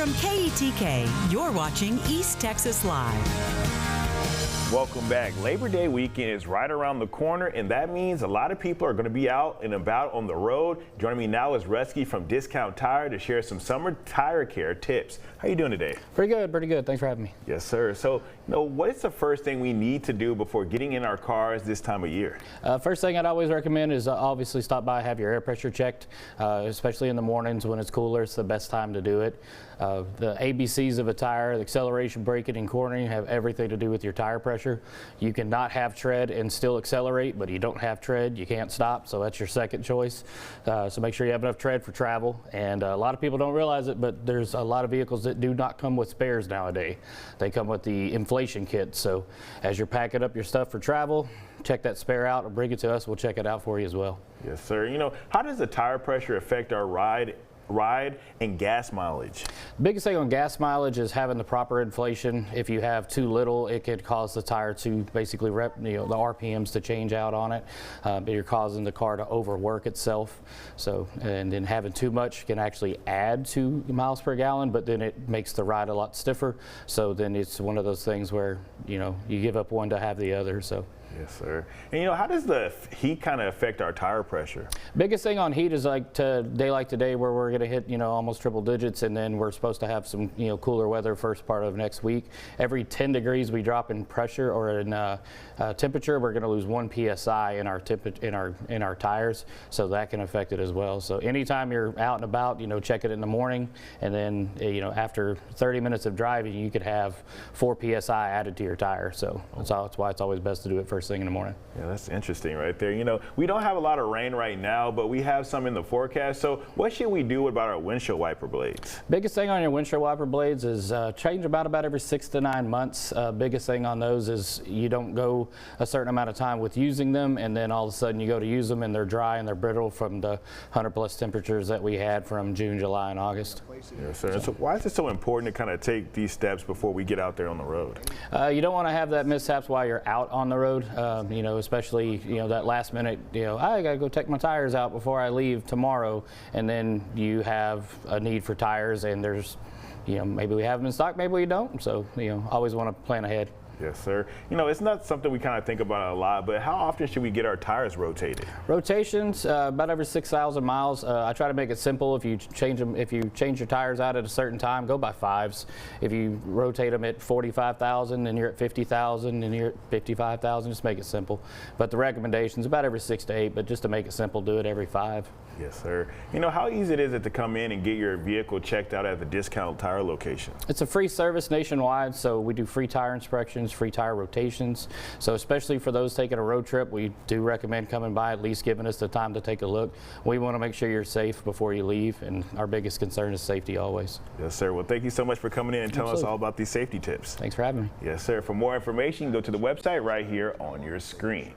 From KETK, you're watching East Texas Live. Welcome back. Labor Day weekend is right around the corner, and that means a lot of people are going to be out and about on the road. Joining me now is Resky from Discount Tire to share some summer tire care tips. How you doing today? Pretty good, pretty good. Thanks for having me. Yes, sir. So, what is the first thing we need to do before getting in our cars this time of year? First thing I'd always recommend is obviously stop by, have your air pressure checked, especially in the mornings when it's cooler. It's the best time to do it. The ABCs of a tire, the acceleration, braking, and cornering, have everything to do with your tire pressure. You cannot have tread and still accelerate, but you don't have tread, you can't stop, so that's your second choice. So make sure you have enough tread for travel. And a lot of people don't realize it, but there's a lot of vehicles that do not come with spares nowadays. They come with the inflation kit. So as you're packing up your stuff for travel, check that spare out or bring it to us. We'll check it out for you as well. Yes, sir. How does the tire pressure affect our ride and gas mileage? The biggest thing on gas mileage is having the proper inflation. If you have too little, it could cause the tire to basically the RPMs to change out on it. You're causing the car to overwork itself. So, and then having too much can actually add to miles per gallon, but then it makes the ride a lot stiffer. So then it's one of those things where, you give up one to have the other. So. Yes, sir. And how does the heat kind of affect our tire pressure? Biggest thing on heat is like day like today where we're going to hit, almost triple digits, and then we're supposed to have some, cooler weather first part of next week. Every 10 degrees we drop in pressure or in temperature, we're going to lose 1 psi in our tires, so that can affect it as well. So anytime you're out and about, check it in the morning, and then after 30 minutes of driving, you could have 4 psi added to your tire. So that's why it's always best to do it first thing in the morning. Yeah, that's interesting right there. We don't have a lot of rain right now, but we have some in the forecast. So what should we do about our windshield wiper blades? Biggest thing on your windshield wiper blades is change about every 6 to 9 months. Biggest thing on those is you don't go a certain amount of time with using them, and then all of a sudden you go to use them and they're dry and they're brittle from the 100+ temperatures that we had from June, July, and August. Yes, sir. So why is it so important to kind of take these steps before we get out there on the road? You don't want to have that mishaps while you're out on the road. Especially, that last minute, I got to go take my tires out before I leave tomorrow. And then you have a need for tires and there's, maybe we have them in stock, maybe we don't. So, always want to plan ahead. Yes, sir. It's not something we kind of think about a lot, but how often should we get our tires rotated? Rotations, about every 6,000 miles. I try to make it simple. If you change your tires out at a certain time, go by 5s. If you rotate them at 45,000 and you're at 50,000 and you're at 55,000, just make it simple. But the recommendation is about every 6 to 8, but just to make it simple, do it every 5. Yes, sir. How easy is it to come in and get your vehicle checked out at the Discount Tire location? It's a free service nationwide, so we do free tire inspections, free tire rotations. So especially for those taking a road trip, we do recommend coming by, at least giving us the time to take a look. We want to make sure you're safe before you leave, and our biggest concern is safety always. Yes, sir. Well, thank you so much for coming in and telling us all about these safety tips. Thanks for having me. Yes, sir. For more information, go to the website right here on your screen.